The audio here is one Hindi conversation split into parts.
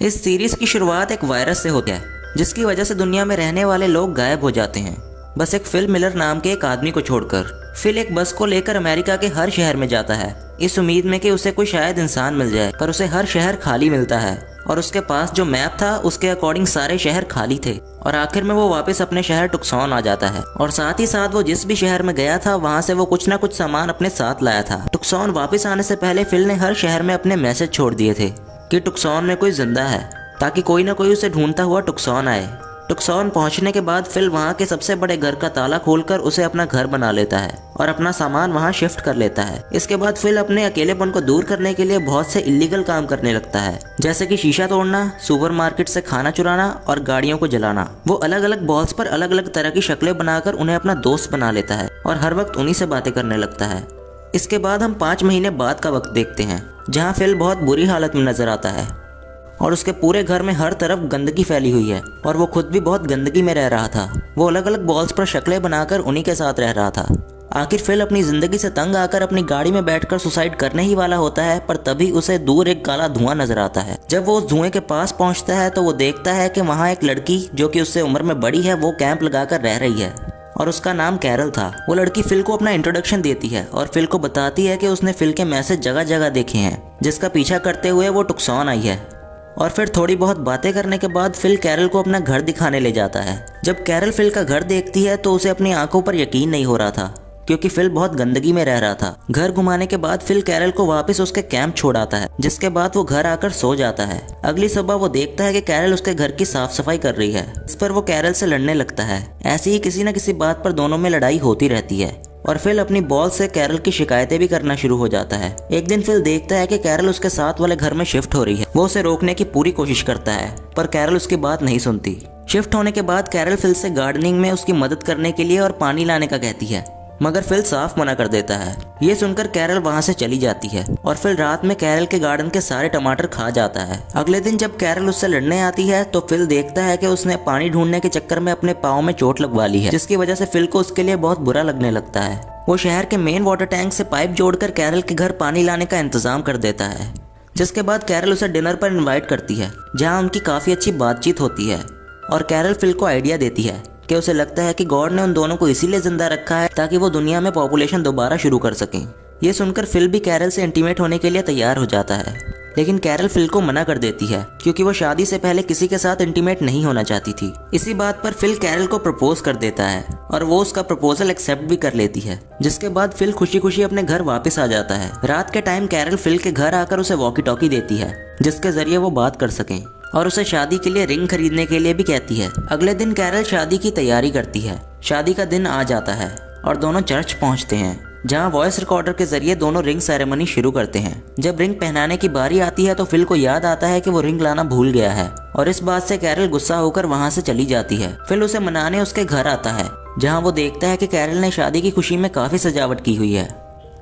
इस सीरीज की शुरुआत एक वायरस से होती है जिसकी वजह से दुनिया में रहने वाले लोग गायब हो जाते हैं, बस एक फिल मिलर नाम के एक आदमी को छोड़कर। फिल एक बस को लेकर अमेरिका के हर शहर में जाता है इस उम्मीद में कि उसे कोई शायद इंसान मिल जाए, पर उसे हर शहर खाली मिलता है और उसके पास जो मैप था उसके अकॉर्डिंग सारे शहर खाली थे। और आखिर में वो वापस अपने शहर टुक्सॉन आ जाता है और साथ ही साथ वो जिस भी शहर में गया था वहाँ से वो कुछ ना कुछ सामान अपने साथ लाया था। टुक्सॉन वापस आने से पहले फिल ने हर शहर में अपने मैसेज छोड़ दिए थे कि टुक्सॉन में कोई जिंदा है, ताकि कोई ना कोई उसे ढूंढता हुआ टुक्सॉन आए। टुक्सॉन पहुंचने के बाद फिल वहां के सबसे बड़े घर का ताला खोलकर उसे अपना घर बना लेता है और अपना सामान वहां शिफ्ट कर लेता है। इसके बाद फिल अपने अकेलेपन को दूर करने के लिए बहुत से इलीगल काम करने लगता है, जैसे कि शीशा तोड़ना, सुपरमार्केट से खाना चुराना और गाड़ियों को जलाना। वो अलग अलग बॉल्स पर अलग अलग तरह की शक्लें बनाकर उन्हें अपना दोस्त बना लेता है और हर वक्त उन्हीं से बातें करने लगता है। इसके बाद हम 5 महीने बाद का वक्त देखते हैं जहाँ फिल बहुत बुरी हालत में नजर आता है और उसके पूरे घर में हर तरफ गंदगी फैली हुई है और वो खुद भी बहुत गंदगी में रह रहा था। वो अलग अलग बॉल्स पर शक्लें बनाकर उन्हीं के साथ रह रहा था। आखिर फिल अपनी जिंदगी से तंग आकर अपनी गाड़ी में बैठकर सुसाइड करने ही वाला होता है, पर तभी उसे दूर एक काला धुआं नजर आता है। जब वो उस धुएं के पास पहुंचता है तो वो देखता है कि वहाँ एक लड़की जो कि उससे उम्र में बड़ी है वो कैंप लगाकर रह रही है और उसका नाम कैरल था। वो लड़की फिल को अपना इंट्रोडक्शन देती है और फिल को बताती है कि उसने फिल के मैसेज जगह जगह देखे हैं जिसका पीछा करते हुए वो टुक्सॉन आई है। और फिर थोड़ी बहुत बातें करने के बाद फिल कैरल को अपना घर दिखाने ले जाता है। जब कैरल फिल का घर देखती है तो उसे अपनी आंखों पर यकीन नहीं हो रहा था, क्योंकि फिल बहुत गंदगी में रह रहा था। घर घुमाने के बाद फिल कैरल को वापस उसके कैंप छोड़ आता है, जिसके बाद वो घर आकर सो जाता है। अगली सुबह वो देखता है कि कैरल उसके घर की साफ सफाई कर रही है। इस पर वो कैरल से लड़ने लगता है। ऐसे ही किसी न किसी बात पर दोनों में लड़ाई होती रहती है और फिल अपनी बॉल से कैरल की शिकायतें भी करना शुरू हो जाता है। एक दिन फिल देखता है कि कैरल उसके साथ वाले घर में शिफ्ट हो रही है। वो उसे रोकने की पूरी कोशिश करता है, पर कैरल उसकी बात नहीं सुनती। शिफ्ट होने के बाद कैरल फिल से गार्डनिंग में उसकी मदद करने के लिए और पानी लाने का कहती है, मगर फिल साफ मना कर देता है। ये सुनकर कैरल वहां से चली जाती है और फिल रात में कैरल के गार्डन के सारे टमाटर खा जाता है। अगले दिन जब कैरल उससे लड़ने आती है तो फिल देखता है कि उसने पानी ढूंढने के चक्कर में अपने पाँव में चोट लगवा ली है, जिसकी वजह से फिल को उसके लिए बहुत बुरा लगने लगता है। वो शहर के मेन वाटर टैंक से पाइप जोड़कर कैरल के घर पानी लाने का इंतजाम कर देता है, जिसके बाद कैरल उसे डिनर पर इन्वाइट करती है, जहाँ उनकी काफी अच्छी बातचीत होती है। और कैरल फिल को आइडिया देती है कि उसे लगता है कि गॉड ने उन दोनों को इसीलिए जिंदा रखा है ताकि वो दुनिया में पॉपुलेशन दोबारा शुरू कर सकें। ये सुनकर फिल भी कैरल से इंटीमेट होने के लिए तैयार हो जाता है, लेकिन कैरल फिल को मना कर देती है क्योंकि वो शादी से पहले किसी के साथ इंटीमेट नहीं होना चाहती थी। इसी बात पर फिल कैरल को प्रपोज कर देता है और वो उसका प्रपोजल एक्सेप्ट भी कर लेती है, जिसके बाद फिल खुशी खुशी अपने घर वापस आ जाता है। रात के टाइम कैरल फिल के घर आकर उसे वॉकी टॉकी देती है, जिसके जरिए वो बात कर सकें, और उसे शादी के लिए रिंग खरीदने के लिए भी कहती है। अगले दिन कैरल शादी की तैयारी करती है। शादी का दिन आ जाता है और दोनों चर्च पहुंचते हैं, जहां वॉइस रिकॉर्डर के जरिए दोनों रिंग सेरेमनी शुरू करते हैं। जब रिंग पहनाने की बारी आती है तो फिल को याद आता है कि वो रिंग लाना भूल गया है और इस बात से कैरल गुस्सा होकर वहां से चली जाती है। फिल उसे मनाने उसके घर आता है, जहाँ वो देखता है कि कैरल ने शादी की खुशी में काफी सजावट की हुई है,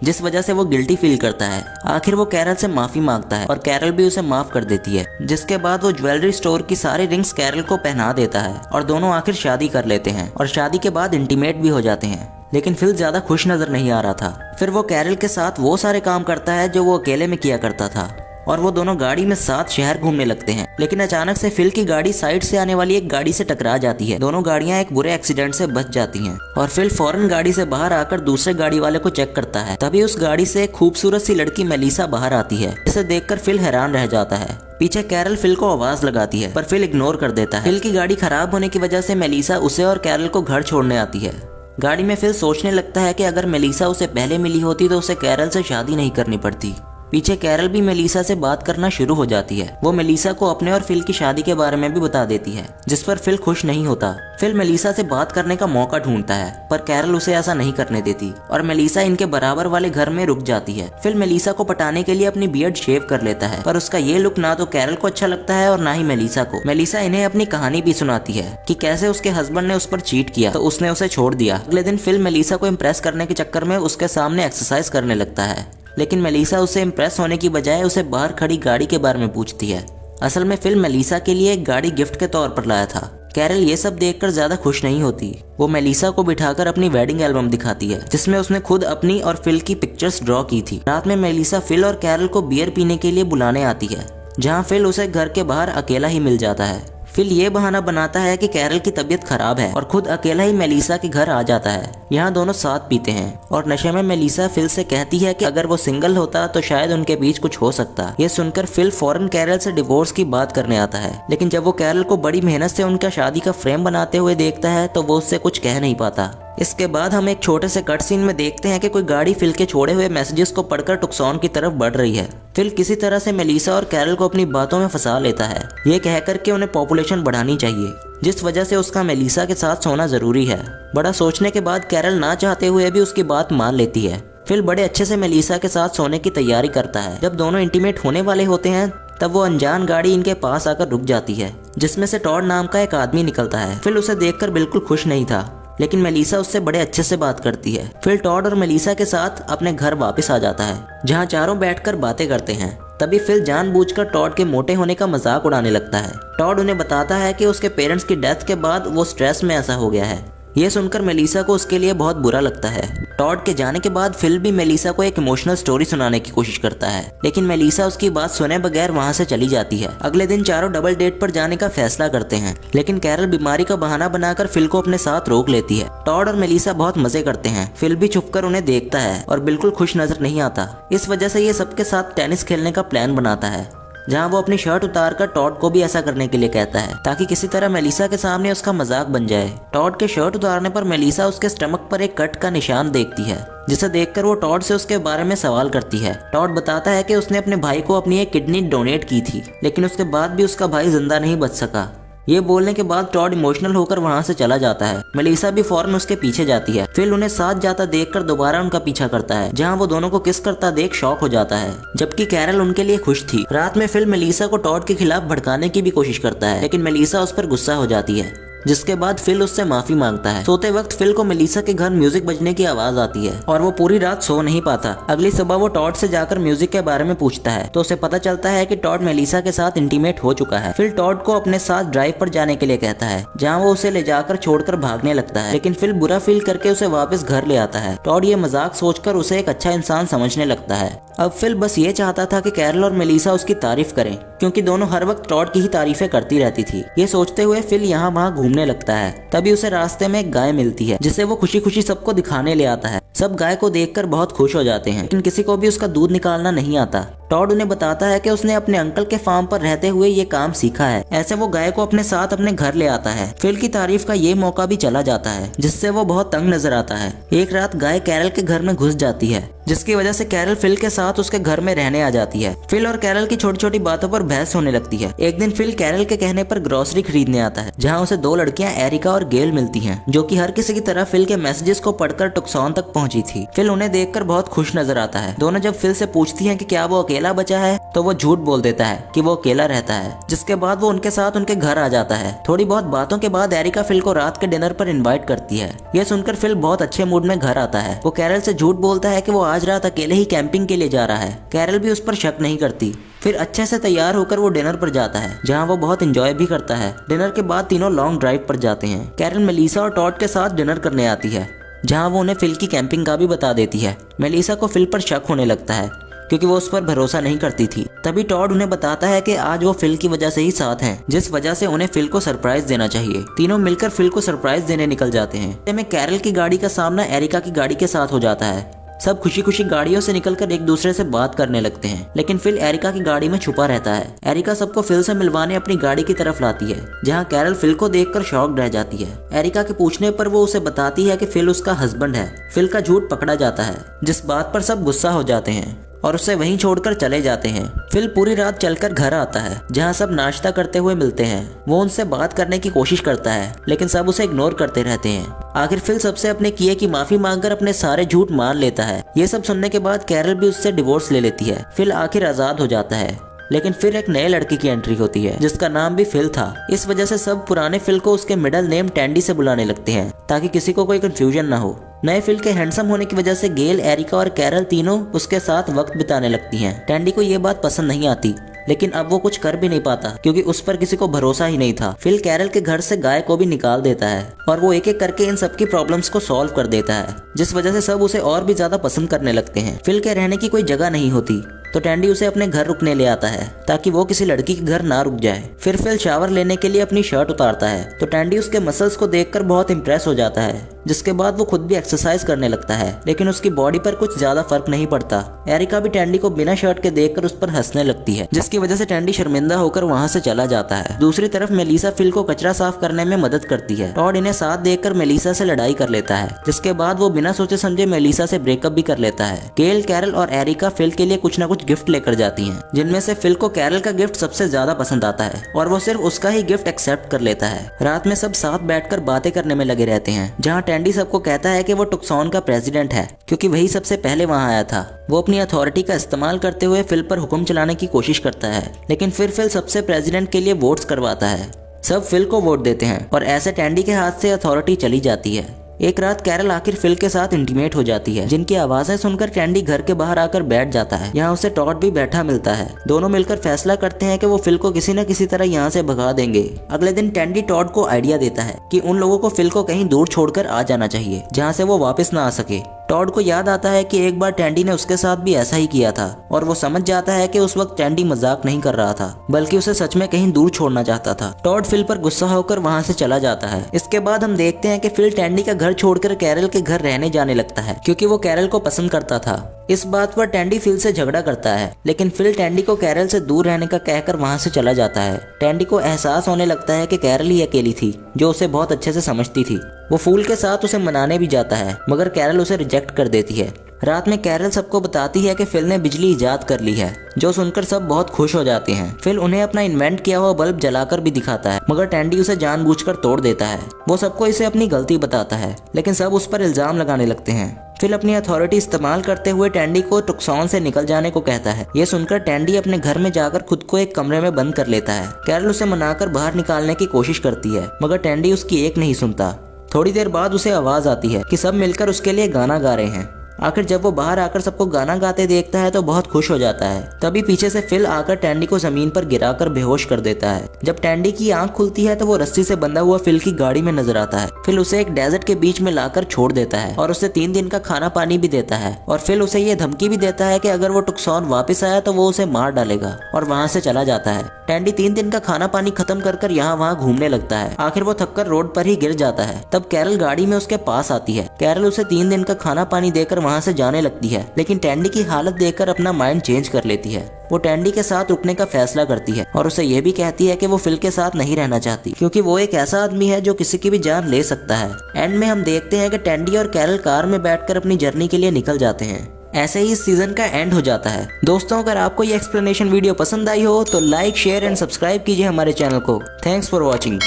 जिस वजह से वो गिल्टी फील करता है। आखिर वो कैरल से माफी मांगता है और कैरल भी उसे माफ कर देती है, जिसके बाद वो ज्वेलरी स्टोर की सारी रिंग्स कैरल को पहना देता है और दोनों आखिर शादी कर लेते हैं और शादी के बाद इंटीमेट भी हो जाते हैं। लेकिन फिल ज्यादा खुश नजर नहीं आ रहा था। फिर वो कैरल के साथ वो सारे काम करता है जो वो अकेले में किया करता था और वो दोनों गाड़ी में साथ शहर घूमने लगते हैं। लेकिन अचानक से फिल की गाड़ी साइड से आने वाली एक गाड़ी से टकरा जाती है। दोनों गाड़ियां एक बुरे एक्सीडेंट से बच जाती हैं और फिल फौरन गाड़ी से बाहर आकर दूसरे गाड़ी वाले को चेक करता है। तभी उस गाड़ी से एक खूबसूरत सी लड़की मेलिसा बाहर आती है, जिसे देखकर फिल हैरान रह जाता है। पीछे कैरल फिल को आवाज लगाती है, पर फिल इग्नोर कर देता है। फिल की गाड़ी खराब होने की वजह से मेलिसा उसे और कैरल को घर छोड़ने आती है। गाड़ी में फिल सोचने लगता है कि अगर मेलिसा उसे पहले मिली होती तो उसे कैरल से शादी नहीं करनी पड़ती। पीछे कैरल भी मेलिसा से बात करना शुरू हो जाती है। वो मेलिसा को अपने और फिल की शादी के बारे में भी बता देती है, जिस पर फिल खुश नहीं होता। फिल मेलिसा से बात करने का मौका ढूंढता है, पर कैरल उसे ऐसा नहीं करने देती और मेलिसा इनके बराबर वाले घर में रुक जाती है। फिल मेलिसा को पटाने के लिए अपनी बियर्ड शेव कर लेता है, पर उसका ये लुक ना तो कैरल को अच्छा लगता है और ना ही मेलिसा को। मेलिसा इन्हें अपनी कहानी भी सुनाती है कि कैसे उसके हस्बैंड ने उस पर चीट किया तो उसने उसे छोड़ दिया। अगले दिन फिल मेलिसा को इम्प्रेस करने के चक्कर में उसके सामने एक्सरसाइज करने लगता है, लेकिन मेलिसा उसे इम्प्रेस होने की बजाय उसे बाहर खड़ी गाड़ी के बारे में पूछती है। असल में फिल मेलिसा के लिए एक गाड़ी गिफ्ट के तौर पर लाया था। कैरल ये सब देखकर ज्यादा खुश नहीं होती। वो मेलिसा को बिठाकर अपनी वेडिंग एल्बम दिखाती है, जिसमें उसने खुद अपनी और फिल की पिक्चर्स ड्रॉ की थी। रात में मेलिसा फिल और कैरल को बियर पीने के लिए बुलाने आती है, जहाँ फिल उसे घर के बाहर अकेला ही मिल जाता है। फिल ये बहाना बनाता है कि कैरल की तबीयत खराब है और खुद अकेला ही मेलिसा के घर आ जाता है। यहाँ दोनों साथ पीते हैं और नशे में मेलिसा फिल से कहती है कि अगर वो सिंगल होता तो शायद उनके बीच कुछ हो सकता। ये सुनकर फिल फौरन कैरल से डिवोर्स की बात करने आता है, लेकिन जब वो कैरल को बड़ी मेहनत से उनका शादी का फ्रेम बनाते हुए देखता है तो वो उससे कुछ कह नहीं पाता। इसके बाद हम एक छोटे से कट सीन में देखते हैं कि कोई गाड़ी फिल के छोड़े हुए मैसेजेस को पढ़कर टुक्सॉन की तरफ बढ़ रही है। फिल किसी तरह से मेलिसा और कैरल को अपनी बातों में फंसा लेता है, ये कहकर के उन्हें पॉपुलेशन बढ़ानी चाहिए, जिस वजह से उसका मेलिसा के साथ सोना जरूरी है। बड़ा सोचने के बाद कैरल ना चाहते हुए भी उसकी बात मान लेती है। फिल बड़े अच्छे से मेलिसा के साथ सोने की तैयारी करता है। जब दोनों इंटीमेट होने वाले होते हैं तब वो अनजान गाड़ी इनके पास आकर रुक जाती है, जिसमें से टॉड नाम का एक आदमी निकलता है। फिल उसे देखकर बिल्कुल खुश नहीं था, लेकिन मेलिसा उससे बड़े अच्छे से बात करती है। फिल टॉड और मेलिसा के साथ अपने घर वापस आ जाता है, जहाँ चारों बैठकर बातें करते हैं। तभी फिल जानबूझकर टॉड के मोटे होने का मजाक उड़ाने लगता है। टॉड उन्हें बताता है कि उसके पेरेंट्स की डेथ के बाद वो स्ट्रेस में ऐसा हो गया है। ये सुनकर मेलिसा को उसके लिए बहुत बुरा लगता है। टॉड के जाने के बाद फिल भी मेलिसा को एक इमोशनल स्टोरी सुनाने की कोशिश करता है, लेकिन मेलिसा उसकी बात सुने बगैर वहाँ से चली जाती है। अगले दिन चारों डबल डेट पर जाने का फैसला करते हैं, लेकिन कैरल बीमारी का बहाना बनाकर फिल को अपने साथ रोक लेती है। टॉड और मेलिसा बहुत मजे करते हैं। फिल भी छुपकर उन्हें देखता है और बिल्कुल खुश नजर नहीं आता। इस वजह से ये सबके साथ टेनिस खेलने का प्लान बनाता है, जहाँ वो अपनी शर्ट उतारकर टॉड को भी ऐसा करने के लिए कहता है, ताकि किसी तरह मेलिसा के सामने उसका मजाक बन जाए। टॉड के शर्ट उतारने पर मेलिसा उसके स्टमक पर एक कट का निशान देखती है, जिसे देखकर वो टॉड से उसके बारे में सवाल करती है। टॉड बताता है कि उसने अपने भाई को अपनी एक किडनी डोनेट की थी, लेकिन उसके बाद भी उसका भाई जिंदा नहीं बच सका। ये बोलने के बाद टॉड इमोशनल होकर वहाँ से चला जाता है। मेलिसा भी फौरन उसके पीछे जाती है। फिल उन्हें साथ जाता देखकर दोबारा उनका पीछा करता है, जहाँ वो दोनों को किस करता देख शॉक हो जाता है, जबकि कैरल उनके लिए खुश थी। रात में फिल मेलिसा को टॉड के खिलाफ भड़काने की भी कोशिश करता है, लेकिन मेलिसा उस पर गुस्सा हो जाती है, जिसके बाद फिल उससे माफी मांगता है। सोते वक्त फिल को मेलिसा के घर म्यूजिक बजने की आवाज आती है और वो पूरी रात सो नहीं पाता। अगली सुबह वो टॉड से जाकर म्यूजिक के बारे में पूछता है, तो उसे पता चलता है कि टॉड मेलिसा के साथ इंटीमेट हो चुका है। फिल टॉड को अपने साथ ड्राइव पर जाने के लिए कहता है, जहाँ वो उसे ले जाकर छोड़कर भागने लगता है, लेकिन फिल बुरा फील करके उसे वापस घर ले आता है। टॉड ये मजाक सोचकर उसे एक अच्छा इंसान समझने लगता है। अब फिल बस ये चाहता था कि कैरल और मेलिसा उसकी तारीफ करें, क्योंकि दोनों हर वक्त टॉड की ही तारीफें करती रहती थी। ये सोचते हुए फिल यहाँ वहाँ घूमने लगता है। तभी उसे रास्ते में एक गाय मिलती है, जिसे वो खुशी खुशी सबको दिखाने ले आता है। सब गाय को देखकर बहुत खुश हो जाते हैं, लेकिन किसी को भी उसका दूध निकालना नहीं आता। टॉड उन्हें बताता है कि उसने अपने अंकल के फार्म पर रहते हुए ये काम सीखा है। ऐसे वो गाय को अपने साथ अपने घर ले आता है। फिल की तारीफ का ये मौका भी चला जाता है, जिससे वो बहुत तंग नजर आता है। एक रात गाय कैरल के घर में घुस जाती है, जिसकी वजह से कैरल फिल के साथ उसके घर में रहने आ जाती है। फिल और कैरल की छोटी छोटी बातों पर बहस होने लगती है। एक दिन फिल कैरल के कहने पर ग्रोसरी खरीदने आता है, जहाँ उसे दो लड़कियां एरिका और गेल मिलती हैं, जो कि हर किसी की तरह फिल के मैसेजेस को पढ़कर टुक्सॉन तक पहुंची थी। फिल उन्हें देखकर बहुत खुश नजर आता है। दोनों जब फिल से पूछती हैं कि क्या वो अकेला बचा है, तो वो झूठ बोल देता है कि वो अकेला रहता है, जिसके बाद वो उनके साथ उनके घर आ जाता है। थोड़ी बहुत बातों के बाद एरिका फिल को रात के डिनर पर इनवाइट करती है। यह सुनकर फिल बहुत अच्छे मूड में घर आता है। वो कैरल से झूठ बोलता है कि वो आज रात अकेले ही कैंपिंग के लिए जा रहा है। कैरल भी उस पर शक नहीं करती। फिर अच्छे से तैयार होकर वो डिनर पर जाता है, जहाँ वो बहुत एंजॉय भी करता है। डिनर के बाद तीनों लॉन्ग ड्राइव पर जाते हैं। कैरल मेलिसा और टॉड के साथ डिनर करने आती है, जहाँ वो उन्हें फिल की कैंपिंग का भी बता देती है। मेलिसा को फिल पर शक होने लगता है, क्योंकि वो उस पर भरोसा नहीं करती थी। तभी टॉड उन्हें बताता है कि आज वो फिल की वजह से ही साथ हैं, जिस वजह से उन्हें फिल को सरप्राइज देना चाहिए। तीनों मिलकर फिल को सरप्राइज देने निकल जाते हैं। में कैरल की गाड़ी का सामना एरिका की गाड़ी के साथ हो जाता है। सब खुशी खुशी गाड़ियों से निकलकर एक दूसरे से बात करने लगते हैं, लेकिन फिल एरिका की गाड़ी में छुपा रहता है। एरिका सबको फिल से मिलवाने अपनी गाड़ी की तरफ लाती है, जहां कैरल फिल को देखकर शॉक्ड रह जाती है। एरिका के पूछने पर वो उसे बताती है कि फिल उसका हस्बैंड है। फिल का झूठ पकड़ा जाता है, जिस बात पर सब गुस्सा हो जाते हैं और उसे वहीं छोड़कर चले जाते हैं। फिल पूरी रात चलकर घर आता है, जहां सब नाश्ता करते हुए मिलते हैं। वो उनसे बात करने की कोशिश करता है, लेकिन सब उसे इग्नोर करते रहते हैं। आखिर फिल सबसे अपने किए की माफी मांगकर अपने सारे झूठ मान लेता है। ये सब सुनने के बाद कैरल भी उससे डिवोर्स ले लेती है। फिल आखिर आजाद हो जाता है, लेकिन फिर एक नए लड़के की एंट्री होती है, जिसका नाम भी फिल था। इस वजह से सब पुराने फिल को उसके मिडिल नेम टैंडी से बुलाने लगते हैं, ताकि किसी को कोई कंफ्यूजन ना हो। नए फिल के हैंडसम होने की वजह से गेल, एरिका और कैरल तीनों उसके साथ वक्त बिताने लगती हैं। टैंडी को ये बात पसंद नहीं आती, लेकिन अब वो कुछ कर भी नहीं पाता, क्योंकि उस पर किसी को भरोसा ही नहीं था। फिल कैरल के घर से गाय को भी निकाल देता है और वो एक एक करके इन सबकी प्रॉब्लम्स को सॉल्व कर देता है, जिस वजह से सब उसे और भी ज्यादा पसंद करने लगते हैं। फिल के रहने की कोई जगह नहीं होती, तो टैंडी उसे अपने घर रुकने ले आता है ताकि वो किसी लड़की के घर ना रुक जाए। फिर फिल शावर लेने के लिए अपनी शर्ट उतारता है तो टैंडी उसके मसल्स को देखकर बहुत इंप्रेस हो जाता है, जिसके बाद वो खुद भी एक्सरसाइज करने लगता है, लेकिन उसकी बॉडी पर कुछ ज्यादा फर्क नहीं पड़ता। एरिका भी टैंडी को बिना शर्ट के देखकर उस पर हंसने लगती है, जिसकी वजह से टैंडी शर्मिंदा होकर वहां से चला जाता है। दूसरी तरफ मेलिसा फिल को कचरा साफ करने में मदद करती है। टॉड इन्हें साथ देखकर मेलिसा से लड़ाई कर लेता है, जिसके बाद वो बिना सोचे समझे मेलिसा से ब्रेकअप भी कर लेता है। गेल, कैरल और एरिका फिल के लिए कुछ न कुछ गिफ्ट लेकर जाती हैं, जिनमें से फिल को कैरल का गिफ्ट सबसे ज्यादा पसंद आता है और वो सिर्फ उसका ही गिफ्ट एक्सेप्ट कर लेता है। रात में सब साथ बैठकर बातें करने में लगे रहते हैं, जहाँ टैंडी सबको कहता है कि वो टुक्सॉन का प्रेसिडेंट है क्योंकि वही सबसे पहले वहां आया था। वो अपनी अथॉरिटी का इस्तेमाल करते हुए फिल पर हुक्म चलाने की कोशिश करता है, लेकिन फिर फिल सबसे प्रेसिडेंट के लिए वोट्स करवाता है। सब फिल को वोट देते हैं और ऐसे टैंडी के हाथ से अथॉरिटी चली जाती है। एक रात कैरल आखिर फिल के साथ इंटीमेट हो जाती है, जिनकी आवाजें सुनकर टैंडी घर के बाहर आकर बैठ जाता है। यहाँ उसे टॉड भी बैठा मिलता है। दोनों मिलकर फैसला करते हैं कि वो फिल को किसी न किसी तरह यहाँ से भगा देंगे। अगले दिन टैंडी टॉड को आइडिया देता है कि उन लोगों को फिल को कहीं दूर छोड़कर आ जाना चाहिए, जहाँ से वो वापस ना आ सके। टॉड को याद आता है कि एक बार टैंडी ने उसके साथ भी ऐसा ही किया था और वो समझ जाता है कि उस वक्त टैंडी मजाक नहीं कर रहा था, बल्कि उसे सच में कहीं दूर छोड़ना चाहता था। टॉड फिल पर गुस्सा होकर वहां से चला जाता है। इसके बाद हम देखते हैं कि फिल टैंडी का घर छोड़कर कैरल के घर रहने जाने लगता है, क्योंकि वो कैरल को पसंद करता था। इस बात पर टैंडी फिल से झगड़ा करता है, लेकिन फिल टैंडी को कैरल से दूर रहने का कहकर वहां से चला जाता है। टैंडी को एहसास होने लगता है कि कैरल ही अकेली थी जो उसे बहुत अच्छे से समझती थी। वो फूल के साथ उसे मनाने भी जाता है, मगर कैरल उसे रिजेक्ट कर देती है। रात में कैरल सबको बताती है कि फिल ने बिजली इजाद कर ली है, जो सुनकर सब बहुत खुश हो जाते हैं। फिल उन्हें अपना इन्वेंट किया हुआ बल्ब जलाकर भी दिखाता है, मगर टैंडी उसे जानबूझकर तोड़ देता है। वो सबको इसे अपनी गलती बताता है, लेकिन सब उस पर इल्जाम लगाने लगते हैं। फिल अपनी अथॉरिटी इस्तेमाल करते हुए टैंडी को टुक्सॉन से निकल जाने को कहता है। ये सुनकर टैंडी अपने घर में जाकर खुद को एक कमरे में बंद कर लेता है। कैरल उसे मनाकर बाहर निकालने की कोशिश करती है, मगर टैंडी उसकी एक नहीं सुनता। थोड़ी देर बाद उसे आवाज आती है कि सब मिलकर उसके लिए गाना गा रहे हैं। आखिर जब वो बाहर आकर सबको गाना गाते देखता है तो बहुत खुश हो जाता है। तभी पीछे से फिल आकर टैंडी को जमीन पर गिराकर बेहोश कर देता है। जब टैंडी की आंख खुलती है तो वो रस्सी से बंधा हुआ फिल की गाड़ी में नजर आता है। फिल उसे एक डेजर्ट के बीच में लाकर छोड़ देता है और उसे 3 दिन का खाना पानी भी देता है, और फिल उसे ये धमकी भी देता है कि अगर वो टुक्सॉन वापस आया तो वो उसे मार डालेगा, और वहाँ से चला जाता है। टैंडी 3 दिन का खाना पानी खत्म कर यहाँ वहाँ घूमने लगता है। आखिर वो थककर रोड पर ही गिर जाता है। तब कैरल गाड़ी में उसके पास आती है। कैरल उसे 3 दिन का खाना पानी देकर वहाँ से जाने लगती है, लेकिन टैंडी की हालत देखकर अपना माइंड चेंज कर लेती है। वो टैंडी के साथ रुकने का फैसला करती है और उसे ये भी कहती है कि वो फिल के साथ नहीं रहना चाहती, क्योंकि वो एक ऐसा आदमी है जो किसी की भी जान ले सकता है। एंड में हम देखते हैं कि टैंडी और कैरल कार में बैठकर अपनी जर्नी के लिए निकल जाते हैं। ऐसे ही इस सीजन का एंड हो जाता है। दोस्तों, अगर आपको ये एक्सप्लेनेशन वीडियो पसंद आई हो तो लाइक, शेयर एंड सब्सक्राइब कीजिए हमारे चैनल को। Thanks for watching.